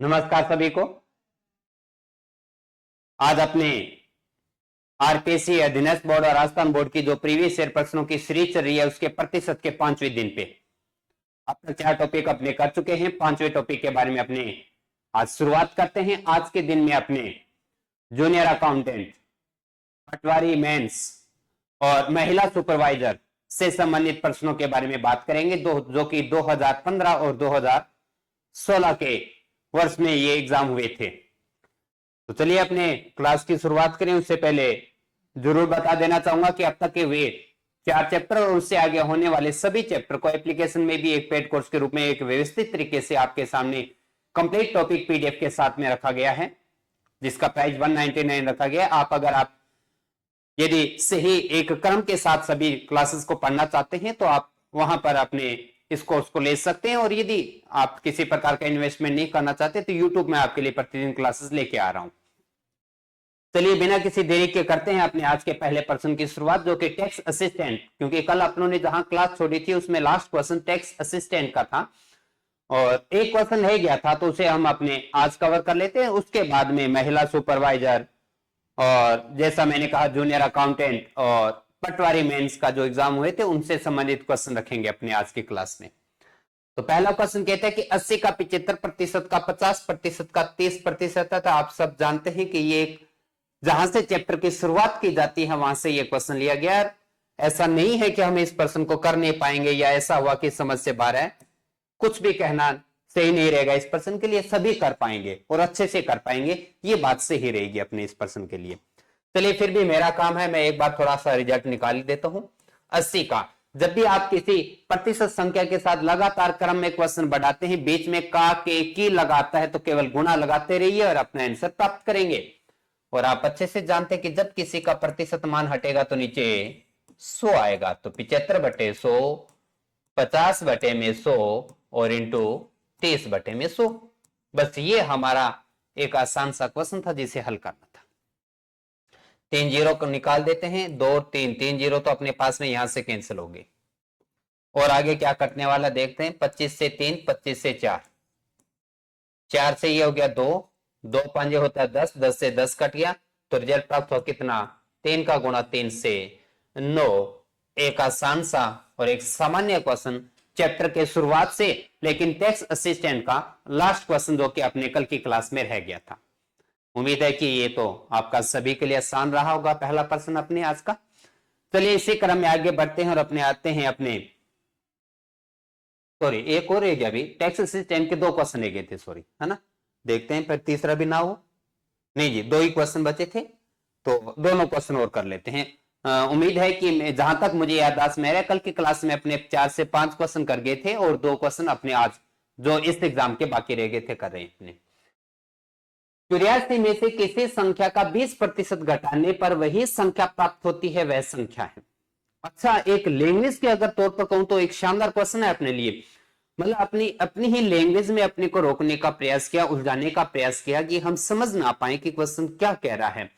नमस्कार सभी को। आज अपने आरपीएससी अधीनस्थ बोर्ड और राजस्थान बोर्ड की जो प्रीवियस ईयर प्रश्नों की सीरीज चल रही है उसके प्रतिशत के 5वें दिन पे अब तक 4 टॉपिक अपने कर चुके हैं। 5वें टॉपिक के बारे में अपने आज शुरुआत करते हैं। आज के दिन में अपने जूनियर अकाउंटेंट, पटवारी मेंस और महिला सुपरवाइजर से संबंधित प्रश्नों के बारे में बात करेंगे जो कि 2015 और 2016 के वर्ष में ये एग्जाम हुए थे। तो चलिए अपने क्लास की शुरुआत करें। उससे पहले जरूर बता देना चाहूंगा कि अब तक के वे 4 चैप्टर और उससे आगे होने वाले सभी चैप्टर को एप्लीकेशन में भी एक पेड कोर्स के रूप में एक व्यवस्थित तरीके से आपके सामने कंप्लीट टॉपिक पीडीएफ के साथ में रखा गया है, जिसका प्राइस 199 रखा गया है। आप यदि सही एक क्रम के साथ सभी क्लासेस को पढ़ना चाहते हैं तो आप वहां पर अपने इस कोर्स को ले सकते हैं। और यदि आप किसी प्रकार का इन्वेस्टमेंट नहीं करना चाहते तो यूट्यूब में आपके लिए प्रतिदिन क्लासेस लेके आ रहा हूं। चलिए बिना किसी देरी के करते हैं अपने आज के पहले प्रश्न की शुरुआत, जो कि टैक्स असिस्टेंट, क्योंकि कल अपनों ने जहां क्लास छोड़ी थी उसमें लास्ट क्वेश्चन टैक्स असिस्टेंट का था और एक क्वेश्चन रह गया था, तो उसे हम अपने आज कवर कर लेते हैं। उसके बाद में महिला सुपरवाइजर और जैसा मैंने कहा जूनियर अकाउंटेंट और पटवारी मेंस का जो एग्जाम हुए थे उनसे संबंधित क्वेश्चन रखेंगे अपने आज की क्लास में। तो पहला क्वेश्चन कहता है कि 80 का 75% का 50% का 30% है। तो आप सब जानते हैं कि ये एक जहां से चैप्टर की शुरुआत की जाती है वहां से ये क्वेश्चन लिया गया। ऐसा नहीं है कि हम इस प्रश्न को कर नहीं पाएंगे या ऐसा हुआ कि समझ से बाहर है, कुछ भी कहना सही नहीं रहेगा। इस प्रश्न के लिए सभी कर पाएंगे और अच्छे से कर पाएंगे, ये बात सही रहेगी अपने इस प्रश्न के लिए। चलिए फिर भी मेरा काम है, मैं एक बार थोड़ा सा रिजल्ट निकाल ही देता हूं। 80 का जब भी आप किसी प्रतिशत संख्या के साथ लगातार क्रम में क्वेश्चन बढ़ाते हैं, बीच में का के की लगाता है तो केवल गुणा लगाते रहिए और अपना आंसर प्राप्त करेंगे। और आप अच्छे से जानते हैं कि जब किसी का प्रतिशत मान हटेगा तो नीचे 100 आएगा। तो 75/100, 50/100 और इंटू 30/100। बस ये हमारा एक आसान सा क्वेश्चन था जिसे हल करना था। 3 जीरो को निकाल देते हैं, 2 और 3 जीरो तो अपने पास में यहां से कैंसिल हो गए। और आगे क्या कटने वाला देखते हैं। 25 से 3, 25 से 4, 4 से ये हो गया 2, 2 5 होता है 10, 10 से 10 कट गया। तो रिजल्ट प्राप्त हो कितना, 3 का गुणा 3 से 9। एक आसान सा और एक सामान्य क्वेश्चन चैप्टर के शुरुआत से, लेकिन टैक्स असिस्टेंट का लास्ट क्वेश्चन जो कि अपने कल की क्लास में रह गया था। उम्मीद है कि ये तो आपका सभी के लिए आसान रहा होगा पहला प्रश्न अपने आज का। चलिए इसी क्रम में आगे बढ़ते हैं और अपने आते हैं अपने एक और रह गया अभी, टैक्स असिस्टेंट के 2 क्वेश्चन रह गए थे, सॉरी, है ना। देखते हैं फिर तीसरा भी ना हो। नहीं जी, 2 ही क्वेश्चन बचे थे, तो दोनों क्वेश्चन और कर लेते हैं। उम्मीद है कि जहां तक मुझे याददाश्त में है, कल की क्लास में अपने 4 से 5 क्वेश्चन कर गए थे और 2 क्वेश्चन अपने आज जो इस एग्जाम के बाकी रह गए थे कर रहे हैं अपने। 84 में से किसी संख्या का 20% घटाने पर वही संख्या प्राप्त होती है, वह संख्या है। अच्छा, एक लैंग्वेज के अगर तौर पर कहूं तो एक शानदार क्वेश्चन है अपने लिए। मतलब अपनी ही लैंग्वेज में अपने को रोकने का प्रयास किया, उलझाने का प्रयास किया कि हम समझ ना पाए कि क्वेश्चन क्या कह रहा है,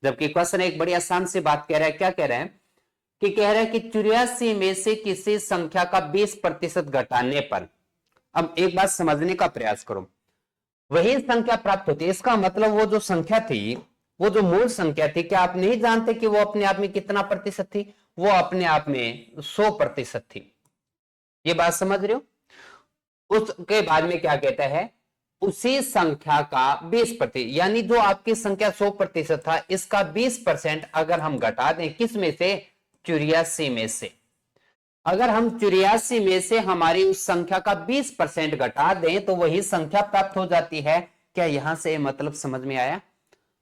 जबकि क्वेश्चन एक बड़ी आसान सी बात कह रहा है। क्या कह रहा है कि कह रहा है कि 84 में से किसी संख्या का 20% घटाने पर, अब एक बात समझने का प्रयास करो, वही संख्या प्राप्त होती है। इसका मतलब वो जो संख्या थी, वो जो मूल संख्या थी, क्या आप नहीं जानते कि वो अपने आप में कितना प्रतिशत थी? वो अपने आप में 100% थी। ये बात समझ रहे हो? उसके बाद में क्या कहता है, उसी संख्या का 20%, यानी जो आपकी संख्या 100% था, इसका 20% अगर हम घटा दें किस में से, 84 में से। अगर हम 84 में से हमारी उस संख्या का 20% घटा दें तो वही संख्या प्राप्त हो जाती है। क्या यहां से मतलब समझ में आया?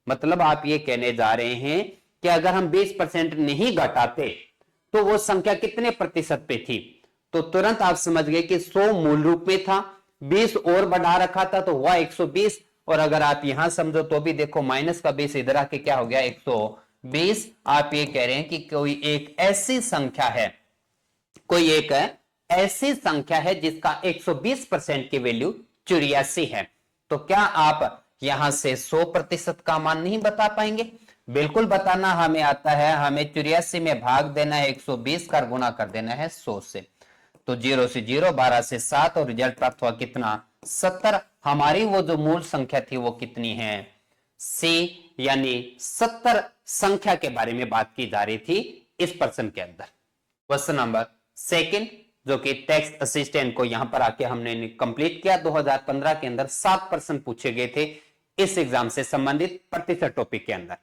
मतलब आप ये कहने जा रहे हैं कि अगर हम 20% नहीं घटाते तो वो संख्या कितने प्रतिशत पे थी? तो तुरंत आप समझ गए कि 100 मूल रूप में था, 20 और बढ़ा रखा था तो हुआ 120। और अगर आप यहां समझो तो भी देखो, माइनस का 20 इधर आके क्या हो गया, 120। आप ये कह रहे हैं कि कोई एक ऐसी संख्या है, कोई एक ऐसी संख्या है जिसका 120% की वैल्यू 84 है। तो क्या आप यहां से 100% का मान नहीं बता पाएंगे? बिल्कुल बताना हमें आता है। हमें 84 में भाग देना है 120 का, गुना कर देना है 100 से। तो 0 से 0, 12 से 7 और रिजल्ट प्राप्त हुआ कितना, 70। हमारी वो जो मूल संख्या थी वो कितनी है, सी, यानी 70 संख्या के बारे में बात की जा रही थी इस प्रश्न के अंदर। क्वेश्चन नंबर सेकंड, जो कि टेक्स्ट असिस्टेंट को यहां पर आके हमने कंप्लीट किया। 2015 के अंदर 7 प्रश्न पूछे गए थे इस एग्जाम से संबंधित प्रतिशत टॉपिक के अंदर।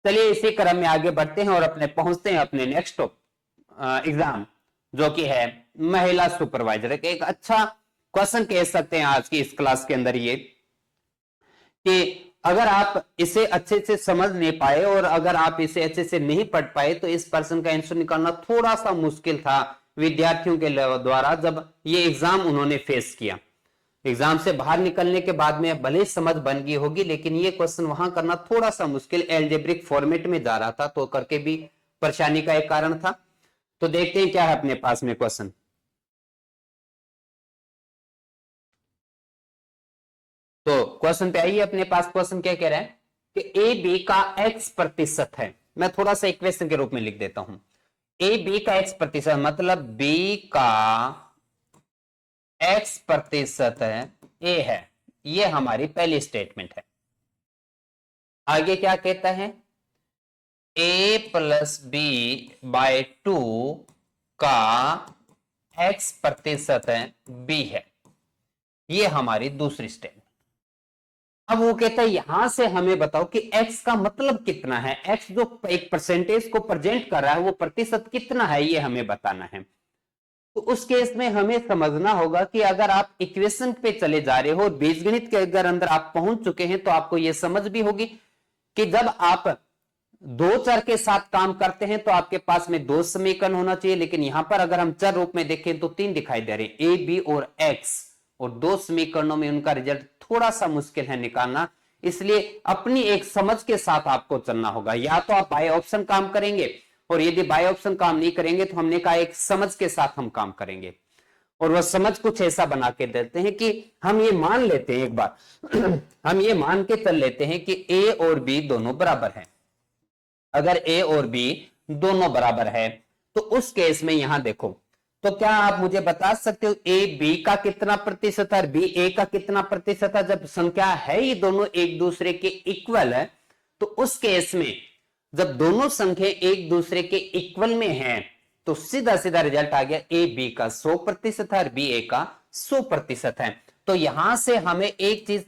चलिए इसी क्रम में आगे बढ़ते हैं और अपने पहुंचते हैं अपने नेक्स्ट एग्जाम, जो कि है महिला सुपरवाइजर। एक अच्छा क्वेश्चन कह सकते हैं आज की इस क्लास के अंदर ये, कि अगर आप इसे अच्छे से समझ नहीं पाए और अगर आप इसे अच्छे से नहीं पढ़ पाए तो इस प्रश्न का आंसर निकालना थोड़ा सा मुश्किल था विद्यार्थियों के द्वारा जब ये एग्जाम उन्होंने फेस किया। एग्जाम से बाहर निकलने के बाद में भले समझ बन गई होगी, लेकिन ये क्वेश्चन वहां करना थोड़ा सा मुश्किल, एल्जेब्रिक फॉर्मेट में जा रहा था तो करके भी परेशानी का एक कारण था। तो देखते हैं क्या है अपने पास में क्वेश्चन। तो क्वेश्चन पे आइए, अपने पास क्वेश्चन क्या कह रहा है कि ए बी का x प्रतिशत है। मैं थोड़ा सा इक्वेशन के रूप में लिख देता हूं। ए बी का x प्रतिशत मतलब b का x प्रतिशत है, a है। ये हमारी पहली स्टेटमेंट है। आगे क्या कहता है, a प्लस बी बाय 2 का x प्रतिशत है, b है। ये हमारी दूसरी स्टेटमेंट। अब वो कहता है यहां से हमें बताओ कि x का मतलब कितना है, x जो एक परसेंटेज को प्रेजेंट कर रहा है वो प्रतिशत कितना है, ये हमें बताना है। तो उस केस में हमें समझना होगा कि अगर आप इक्वेशन पे चले जा रहे हो और बीजगणित के अगर अंदर आप पहुंच चुके हैं तो आपको यह समझ भी होगी कि जब आप दो चर के साथ काम करते हैं तो आपके पास में दो समीकरण होना चाहिए, लेकिन यहां पर अगर हम चर रूप में देखें तो तीन दिखाई दे रहे हैं, ए बी और एक्स, और दो समीकरणों में उनका रिजल्ट थोड़ा सा मुश्किल है निकालना। इसलिए अपनी एक समझ के साथ आपको चलना होगा। या तो आप बाय ऑप्शन काम करेंगे, और यदि बाय ऑप्शन काम नहीं करेंगे तो हमने कहा एक समझ के साथ हम काम करेंगे। और वह समझ कुछ ऐसा बना के देते हैं कि हम ये मान लेते हैं एक बार हम ये मान के चल लेते हैं कि ए और बी दोनों बराबर हैं। अगर ए और बी दोनों बराबर है तो उस केस में यहां देखो, तो क्या आप मुझे बता सकते हो ए बी का कितना प्रतिशत है, बी ए का कितना प्रतिशत है? जब संख्या है ये दोनों एक दूसरे के इक्वल है तो उस केस में जब दोनों संख्या एक दूसरे के इक्वल में हैं तो सीधा सीधा रिजल्ट आ गया, ए बी का 100% है और बी ए का 100% है। तो यहां से हमें एक चीज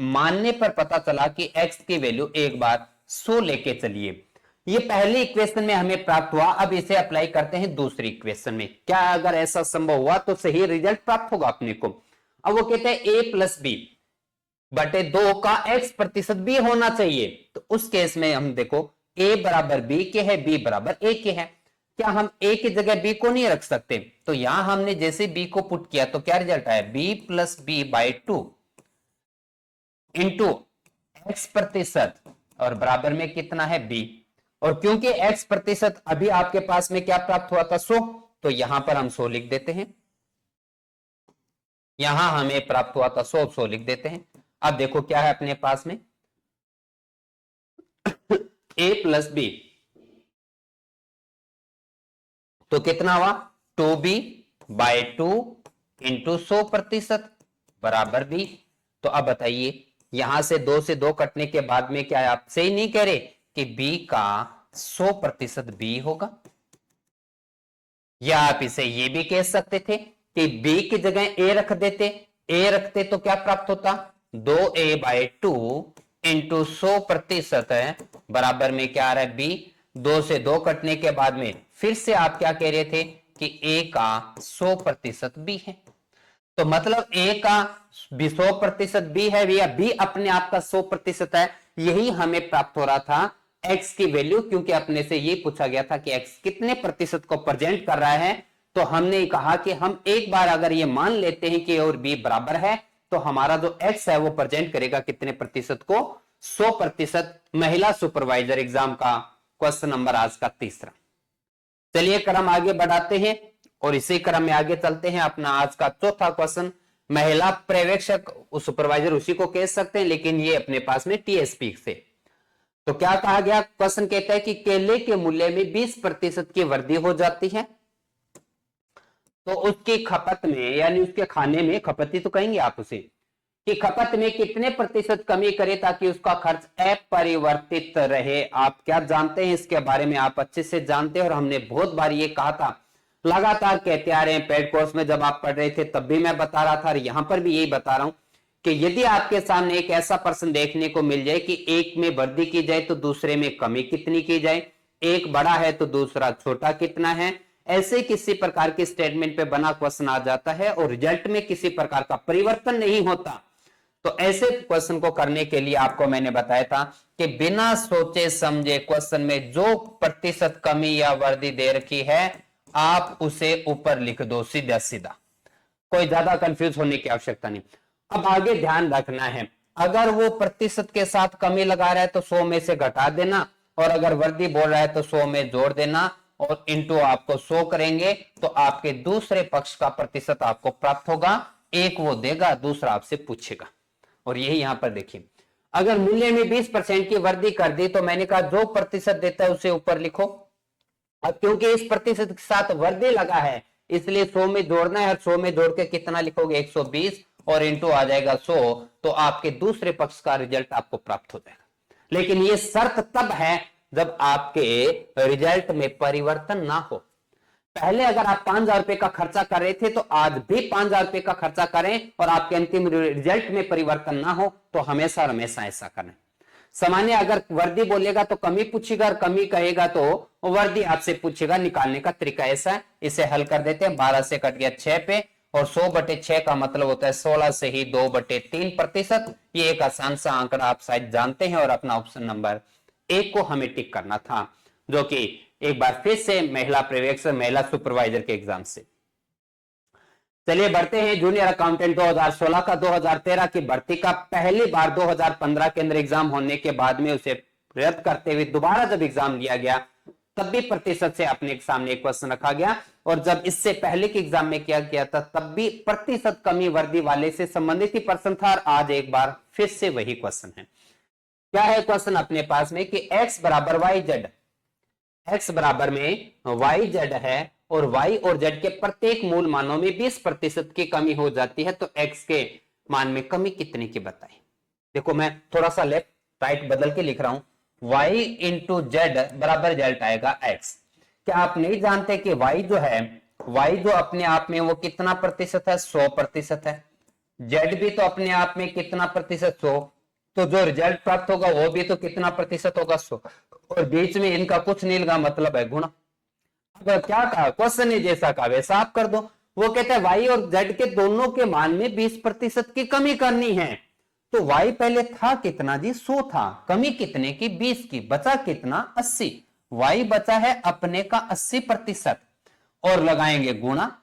मानने पर पता चला कि एक्स की वैल्यू एक बार 100 लेके चलिए। ये पहले इक्वेशन में हमें प्राप्त हुआ। अब इसे अप्लाई करते हैं दूसरी इक्वेशन में। क्या अगर ऐसा संभव हुआ तो सही रिजल्ट प्राप्त होगा अपने को। अब वो कहते हैं ए प्लस बी बटे 2 का x प्रतिशत बी होना चाहिए। तो उस केस में हम देखो a बराबर b के है, b बराबर a के है। क्या हम a की जगह b को नहीं रख सकते? तो यहां हमने जैसे b को पुट किया तो क्या रिजल्ट आया, b plus b by 2 into x प्रतिशत और बराबर में कितना है b। और क्योंकि x प्रतिशत अभी आपके पास में क्या प्राप्त हुआ था 100, तो यहां पर हम 100 लिख देते हैं। यहां हमें प्राप्त हुआ था 100, 100 लिख देते हैं। अब देखो क्या है अपने पास में a प्लस बी, तो कितना हुआ 2b बाय 2 इंटू 100% बराबर b। तो अब बताइए यहां से 2 से 2 कटने के बाद में क्या आप सही नहीं कह रहे कि b का 100% b होगा? या आप इसे ये भी कह सकते थे कि b की जगह a रख देते, a रखते तो क्या प्राप्त होता 2a बाई 2 इंटू 100% है बराबर में क्या आ रहा है b। 2 से 2 कटने के बाद में फिर से आप क्या कह रहे थे कि a का 100% b है। तो मतलब a का 100% b है या b अपने आप का 100% है, यही हमें प्राप्त हो रहा था x की वैल्यू, क्योंकि अपने से ये पूछा गया था कि x कितने प्रतिशत को प्रेजेंट कर रहा है। तो हमने कहा कि हम एक बार अगर ये मान लेते हैं कि a और b बराबर है तो हमारा जो x है वो प्रेजेंट करेगा कितने प्रतिशत को, 100%। महिला सुपरवाइजर एग्जाम का क्वेश्चन नंबर आज का तीसरा। चलिए क्रम आगे बढ़ाते हैं और इसी क्रम में आगे चलते हैं। अपना आज का चौथा क्वेश्चन, महिला पर्यवेक्षक सुपरवाइजर उसी को कह सकते हैं, लेकिन ये अपने पास में टीएसपी से। तो क्या कहा गया, क्वेश्चन कहता है कि केले के मूल्य में 20% की वृद्धि हो जाती है तो उसकी खपत में यानी उसके खाने में, खपत ही तो कहेंगे आप उसे, कि खपत में कितने प्रतिशत कमी करे ताकि उसका खर्च अपरिवर्तित रहे। आप क्या जानते हैं इसके बारे में, आप अच्छे से जानते हैं और हमने बहुत बार ये कहा था, लगातार कहते आ रहे हैं। पेड कोर्स में जब आप पढ़ रहे थे तब भी मैं बता रहा था और यहां पर भी यही बता रहा हूं कि यदि आपके सामने एक ऐसा प्रश्न देखने को मिल जाए कि एक में वृद्धि की जाए तो दूसरे में कमी कितनी की जाए, एक बड़ा है तो दूसरा छोटा कितना है, ऐसे किसी प्रकार की स्टेटमेंट पे बना क्वेश्चन आ जाता है और रिजल्ट में किसी प्रकार का परिवर्तन नहीं होता, तो ऐसे क्वेश्चन को करने के लिए आपको मैंने बताया था कि बिना सोचे समझे क्वेश्चन में जो प्रतिशत कमी या वृद्धि दे रखी है आप उसे ऊपर लिख दो सीधा सीधा, कोई ज्यादा कंफ्यूज होने की आवश्यकता नहीं। अब आगे ध्यान रखना है, अगर वो प्रतिशत के साथ कमी लगा रहा है तो 100 में से घटा देना, और अगर वृद्धि बोल रहा है तो 100 में जोड़ देना, और इंटू आपको 100 करेंगे तो आपके दूसरे पक्ष का प्रतिशत आपको प्राप्त होगा। एक वो देगा, दूसरा आपसे पूछेगा। और यही यहां पर देखिए, अगर मूल्य में 20% की वृद्धि कर दी तो मैंने कहा जो प्रतिशत देता है उसे ऊपर लिखो। अब क्योंकि इस प्रतिशत के साथ वृद्धि लगा है इसलिए 100 में जोड़ना है, और 100 में जोड़ के कितना लिखोगे 120 और इंटू आ जाएगा 100, तो आपके दूसरे पक्ष का रिजल्ट आपको प्राप्त हो जाएगा। लेकिन यह शर्त तब है जब आपके रिजल्ट में परिवर्तन ना हो। पहले अगर आप 5,000 रुपए का खर्चा कर रहे थे तो आज भी 5,000 रुपए का खर्चा करें और आपके अंतिम रिजल्ट में परिवर्तन ना हो तो हमेशा हमेशा ऐसा करें। सामान्य अगर वृद्धि बोलेगा तो कमी पूछेगा और कमी कहेगा तो वृद्धि आपसे पूछेगा। निकालने का तरीका ऐसा है, इसे हल कर देते हैं। 12 से कट गया 6 पे, और 100/6 का मतलब होता है 16 से ही 2/3%। ये एक आसान सा आंकड़ा आप शायद जानते हैं, और अपना ऑप्शन नंबर 1 को हमें टिक करना था, जो कि एक बार फिर से महिला पर्यवेक्षक, महिला सुपरवाइजर के एग्जाम से। चलिए बढ़ते हैं। जूनियर अकाउंटेंट 2016 का 2013 की भर्ती का पहली बार 2015 के अंदर एग्जाम होने के बाद में उसे रद्द करते हुए दोबारा जब एग्जाम लिया गया तब भी प्रतिशत से अपने सामने एक क्वेश्चन रखा गया, और जब इससे पहले के एग्जाम में किया गया था तब भी प्रतिशत कमी वर्दी वाले से संबंधित ही प्रश्न था, और आज एक बार फिर से वही क्वेश्चन है। क्या है क्वेश्चन अपने पास में कि x बराबर वाई जेड, x बराबर में वाई जेड है और y और z के प्रत्येक मूल मानों में 20% की कमी हो जाती है, तो x के मान में कमी कितने की बताइए। देखो मैं थोड़ा सा लेफ्ट राइट बदल के लिख रहा हूं, y इंटू जेड बराबर रिजल्ट आएगा x। क्या आप नहीं जानते कि y जो है, y जो अपने आप में वो कितना प्रतिशत है, 100% है। z भी तो अपने आप में कितना प्रतिशत, 100, तो जो रिजल्ट प्राप्त होगा वो भी तो कितना प्रतिशत होगा, 100, और बीच में इनका कुछ नहीं लगा, मतलब है गुणा। अब क्या कहा, क्वेश्चन ने जैसा कहा वैसा आप कर दो। वो कहता है y और z के दोनों के मान में 20% की कमी करनी है, तो y पहले था कितना जी, 100 था, कमी कितने की, 20 की, बचा कितना, 80। y बचा है अपने का 80%, और लगाएंगे गुणा।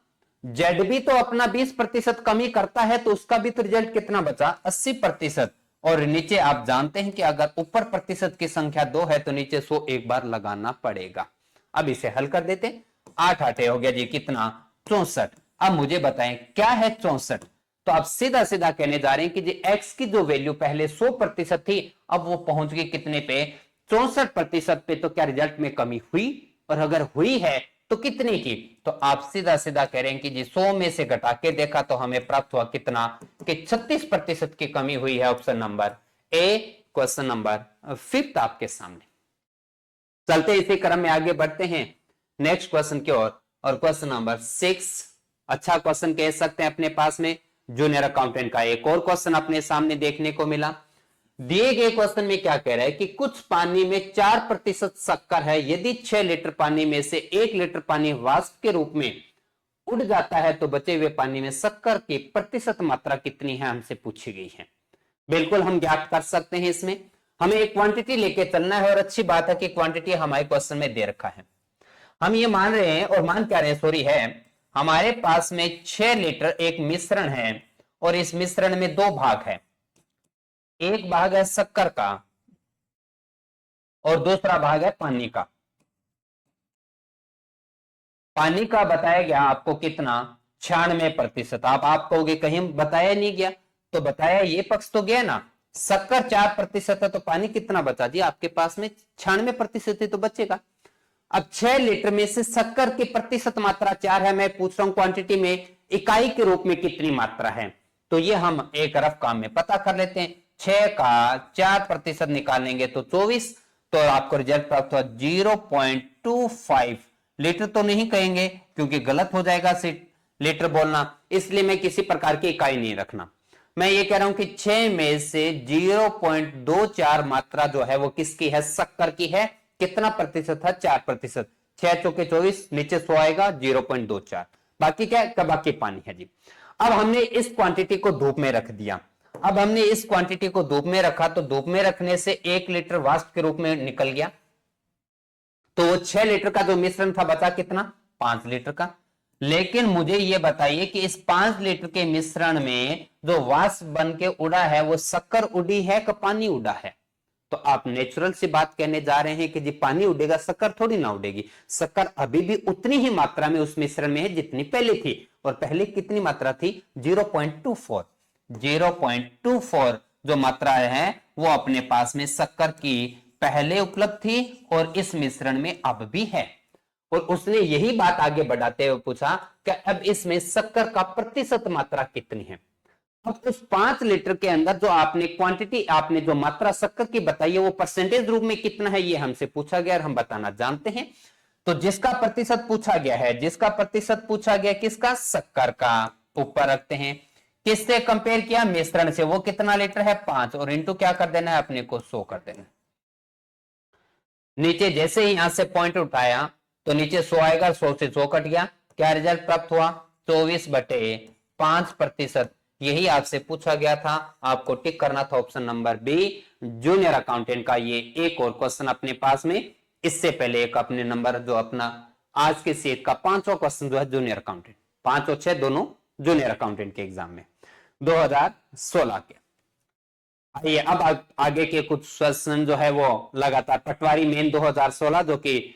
z भी तो अपना 20% कमी करता है तो उसका भी तो रिजल्ट कितना बचा, 80%, और नीचे आप जानते हैं कि अगर ऊपर प्रतिशत की संख्या 2 है तो नीचे 100 एक बार लगाना पड़ेगा। अब इसे हल कर देते, 8 8 हो गया जी कितना, 64। अब मुझे बताएं क्या है 64, तो आप सीधा सीधा कहने जा रहे हैं कि जी x की जो वैल्यू पहले 100% थी अब वो पहुंच गई कितने पे, 64% पे, तो क्या रिजल्ट में कमी हुई, और अगर हुई है तो कितनी की, तो आप सीधा सीधा कह रहे हैं कि जी 100 में से घटा के देखा तो हमें प्राप्त हुआ कितना, कि 36% की कमी हुई है। Option number A, question number 5 आपके सामने। चलते इसी क्रम में आगे बढ़ते हैं नेक्स्ट क्वेश्चन की ओर, और क्वेश्चन नंबर 6 अच्छा क्वेश्चन कह सकते हैं अपने पास में। जूनियर अकाउंटेंट का एक और क्वेश्चन अपने सामने देखने को मिला। दिए गए क्वेश्चन में क्या कह रहा है कि कुछ पानी में 4% शक्कर है, यदि 6 लीटर पानी में से 1 लीटर पानी वाष्प के रूप में उड़ जाता है तो बचे हुए पानी में शक्कर की प्रतिशत मात्रा कितनी है, हमसे पूछी गई है। बिल्कुल हम ज्ञात कर सकते हैं, इसमें हमें एक क्वांटिटी लेके चलना है, और अच्छी बात है कि क्वांटिटी हमारे क्वेश्चन में दे रखा है। हम ये मान रहे हैं, और मान क्या रहे हैं, सॉरी, है हमारे पास में 6 लीटर एक मिश्रण है, और इस मिश्रण में 2 भाग है, एक भाग है शक्कर का और दूसरा भाग है पानी का। पानी का बताया गया आपको कितना, 96%। आप कहोगे कहीं बताया नहीं गया, तो बताया ये पक्ष तो गया ना, शक्कर 4% है तो पानी कितना बचा जी आपके पास में, 96% ही तो बचेगा। अब 6 लीटर में से शक्कर की प्रतिशत मात्रा 4 है, मैं पूछ रहा हूं क्वांटिटी में इकाई के रूप में कितनी मात्रा है। तो ये हम एक रफ काम में पता कर लेते हैं। 6 का 4% निकालेंगे तो 24, तो आपको रिजल्ट प्राप्त हुआ 0.25 लीटर। तो नहीं कहेंगे क्योंकि गलत हो जाएगा लीटर बोलना, इसलिए मैं किसी प्रकार की इकाई नहीं रखना। मैं ये कह रहा हूं कि 6 में से 0.24 मात्रा जो है वो किसकी है, शक्कर की है। कितना प्रतिशत है, 4%। 6 चौके 24, नीचे 100 आएगा, 0.24। बाकी क्या है, बाकी पानी है जी। अब हमने इस क्वांटिटी को धूप में रख दिया। अब हमने इस क्वांटिटी को धूप में रखा तो धूप में रखने से 1 लीटर वाष्प के रूप में निकल गया। तो वो 6 लीटर का जो मिश्रण था बचा कितना, 5 लीटर का। लेकिन मुझे ये बताइए कि इस 5 लीटर के मिश्रण में जो वाष्प बन के उड़ा है वो शक्कर उड़ी है कि पानी उड़ा है। तो आप नेचुरल सी बात कहने जा रहे हैं कि जी पानी उड़ेगा, शक्कर थोड़ी ना उड़ेगी। शक्कर अभी भी उतनी ही मात्रा में उस मिश्रण में है जितनी पहले थी, और पहले कितनी मात्रा थी, 0.24। 0.24 जो मात्रा है वो अपने पास में शक्कर की पहले उपलब्ध थी और इस मिश्रण में अब भी है। और उसने यही बात आगे बढ़ाते हुए पूछा कि अब इसमें शक्कर का प्रतिशत मात्रा कितनी है। अब उस 5 लीटर के अंदर जो आपने क्वांटिटी, आपने जो मात्रा शक्कर की बताई है वो परसेंटेज रूप में कितना है, ये हमसे पूछा गया और हम बताना जानते हैं। तो जिसका प्रतिशत पूछा गया है, जिसका प्रतिशत पूछा गया किसका, शक्कर का, ऊपर रखते हैं। किससे कंपेयर किया, मिश्रण से। वो कितना लीटर है, 5, और इंटू क्या कर देना है, अपने को 100 कर देना। नीचे जैसे ही यहां से पॉइंट उठाया तो नीचे 100 आएगा, 100 से 100 कट गया। क्या रिजल्ट प्राप्त हुआ, 24/5%। यही आपसे पूछा गया था, आपको टिक करना था option number B, junior accountant का। ये एक और क्वेश्चन अपने पास में, इससे पहले एक अपने नंबर जो अपना आज के सेट का 5वां क्वेश्चन जो है जूनियर अकाउंटेंट, 5 और 6 दोनों जूनियर अकाउंटेंट के एग्जाम में 2016 के। आइए अब आगे के कुछ क्वेश्चन जो है वो लगातार। पटवारी मेन 2016 जो कि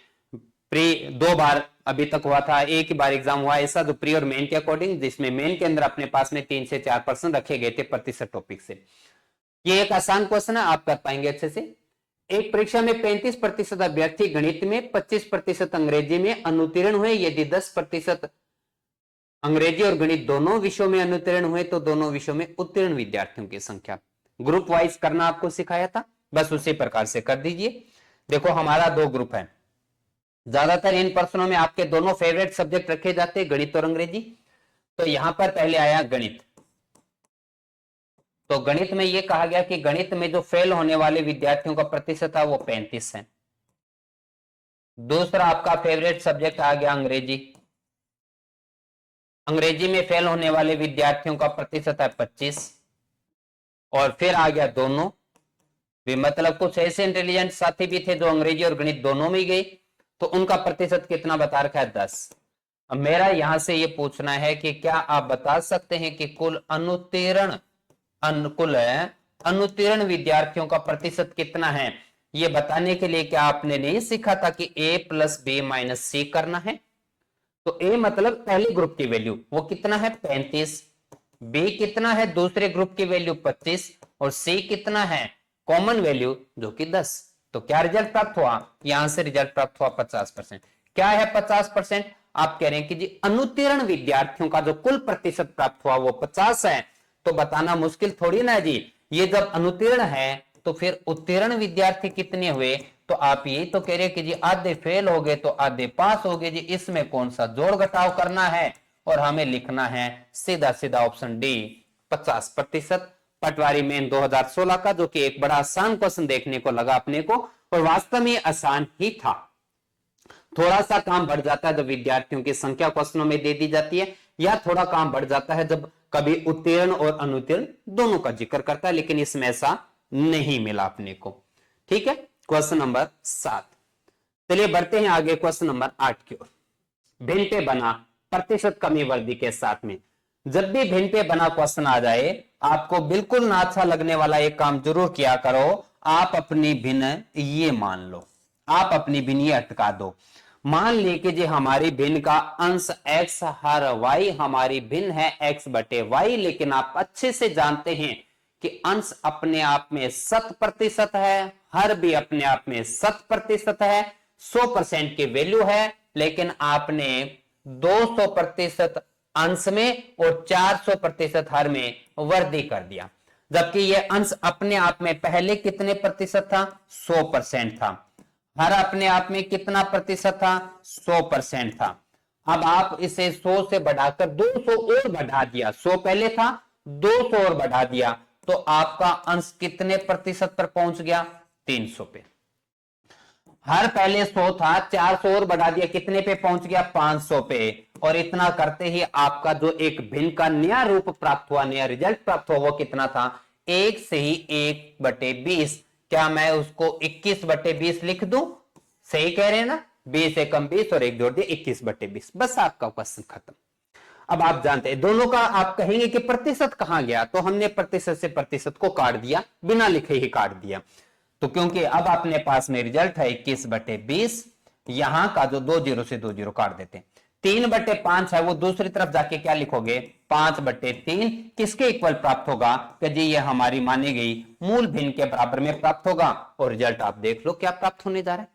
प्री 2 बार अभी तक हुआ था, एक ही बार एग्जाम हुआ ऐसा, जो प्री और मेन के अकॉर्डिंग, जिसमें मेन के अंदर अपने पास में 3 से 4% रखे गए थे प्रतिशत टॉपिक से। ये एक आसान क्वेश्चन है, आप कर पाएंगे अच्छे से। एक परीक्षा में 35% अभ्यर्थी गणित में, 25% अंग्रेजी में अनुत्तीर्ण हुए। यदि 10% अंग्रेजी और गणित दोनों विषयों में अनुत्तीर्ण हुए तो दोनों विषयों में उत्तीर्ण विद्यार्थियों की संख्या। ग्रुप वाइज करना आपको सिखाया था, बस उसी प्रकार से कर दीजिए। देखो हमारा 2 ग्रुप है, ज्यादातर इन प्रश्नों में आपके दोनों फेवरेट सब्जेक्ट रखे जाते हैं, गणित और अंग्रेजी। तो यहां पर पहले आया गणित। तो गणित में यह कहा गया कि गणित में जो फेल होने वाले विद्यार्थियों का प्रतिशत है वो 35 है। दूसरा आपका फेवरेट सब्जेक्ट आ गया अंग्रेजी। अंग्रेजी में फेल होने वाले विद्यार्थियों का प्रतिशत है 25। और फिर आ गया दोनों भी, मतलब कुछ ऐसे इंटेलिजेंट साथी भी थे जो अंग्रेजी और गणित दोनों में गए, तो उनका प्रतिशत कितना बता रखा है, 10। अब मेरा यहां से ये पूछना है कि क्या आप बता सकते हैं कि कुल अनुत्तीर्ण विद्यार्थियों का प्रतिशत कितना है। ये बताने के लिए क्या आपने नहीं सीखा था कि a + b - c करना है। तो a मतलब पहले ग्रुप की वैल्यू, वो कितना है, 35। b कितना है, दूसरे ग्रुप की वैल्यू 25, और c कितना है, कॉमन वैल्यू जो कि 10। तो क्या रिजल्ट प्राप्त हुआ, यहां से रिजल्ट प्राप्त हुआ 50%। क्या है 50%, आप कह रहे हैं कि जी अनुत्तीर्ण विद्यार्थियों का जो कुल प्रतिशत प्राप्त हुआ वो 50 है। तो बताना मुश्किल थोड़ी ना जी, ये जब अनुत्तीर्ण है तो फिर उत्तीर्ण विद्यार्थी कितने हुए। तो आप यही तो कह रहे हैं कि जी आधे फेल हो गए तो आधे पास हो गए जी, इसमें कौन सा जोड़ घटाव करना है, और हमें लिखना है सीधा सीधा ऑप्शन डी, 50%। पटवारी मेन 2016 का, जो कि एक बड़ा आसान क्वेश्चन देखने को लगा अपने को, और वास्तव में आसान ही था। थोड़ा सा काम बढ़ जाता है जब विद्यार्थियों की संख्या क्वेश्चनों में दे दी जाती है, या थोड़ा काम बढ़ जाता है जब कभी उत्तीर्ण और अनुत्तीर्ण दोनों का जिक्र करता है, लेकिन इसमें ऐसा नहीं मिला अपने को। ठीक है, क्वेश्चन नंबर 7। चलिए बढ़ते हैं आगे क्वेश्चन नंबर 8 की ओर। भिन्न पे बना प्रतिशत कमी वर्दी के साथ में। जब भी भिन्न पे बना क्वेश्चन आ जाए, आपको बिल्कुल ना अच्छा लगने वाला एक काम जरूर किया करो, आप अपनी भिन्न ये मान लो, आप अपनी भिन्न ये अटका दो। मान लीजिए जी हमारी भिन्न का अंश x हर y, हमारी भिन्न है x/y, लेकिन आप अच्छे से जानते हैं कि अंश अपने आप में 100% है, हर भी अपने आप में 100% है, 100% की वैल्यू है, लेकिन आपने 200% अंश में और 400% हर में वृद्धि कर दिया, जबकि यह अंश अपने आप में पहले कितने प्रतिशत था? 100% था। हर अपने आप में कितना प्रतिशत था? 100% था। अब आप इसे 100 से बढ़ाकर 200 और बढ़ा दिया, 100 पहले था, 200 और बढ़ा दिया, तो आपका अंश कितने प्रतिशत पर पहुंच गया? 300 पे। हर पहले 100 था, 400 और बढ़ा दिया, कितने पे पहुंच गया? 500 पे। और इतना करते ही आपका जो एक भिन्न का नया रूप प्राप्त हुआ, नया रिजल्ट प्राप्त हुआ, वो कितना था? 1 से ही 1/20। क्या मैं उसको 21/20 लिख दूं? सही कह रहे हैं ना? 20 एकम 20 और 1 जोड़ दिया, 21/20। बस आपका क्वेश्चन खत्म। अब आप जानते हैं दोनों का, आप कहेंगे कि प्रतिशत कहां गया, तो हमने प्रतिशत से प्रतिशत को काट दिया, बिना लिखे ही काट दिया। तो क्योंकि अब अपने पास में रिजल्ट है 21/20, यहां का जो 2 जीरो से 2 जीरो काट देते हैं। 3/5 है, वो दूसरी तरफ जाके क्या लिखोगे? 5/3। किसके इक्वल प्राप्त होगा? कि जी ये हमारी मानी गई मूल भिन्न के बराबर में प्राप्त होगा। और रिजल्ट आप देख लो क्या प्राप्त होने जा रहा है।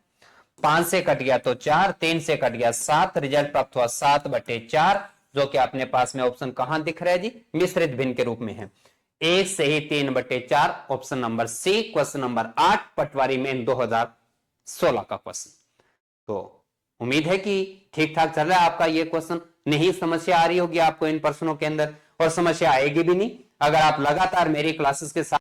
5 से कट गया तो 4, 3 से कट गया 7, रिजल्ट प्राप्त हुआ 7/4, जो कि अपने पास में ऑप्शन कहां दिख रहा है जी? मिश्रित भिन्न के रूप में है। 1 से ही 3/4, option number C, question number 8, पटवारी में 2016 का क्वेश्चन। तो उम्मीद है कि ठीक ठाक चल रहा है आपका ये क्वेश्चन, नहीं समस्या आ रही होगी आपको इन प्रश्नों के अंदर, और समस्या आएगी भी नहीं अगर आप लगातार मेरी क्लासेस के साथ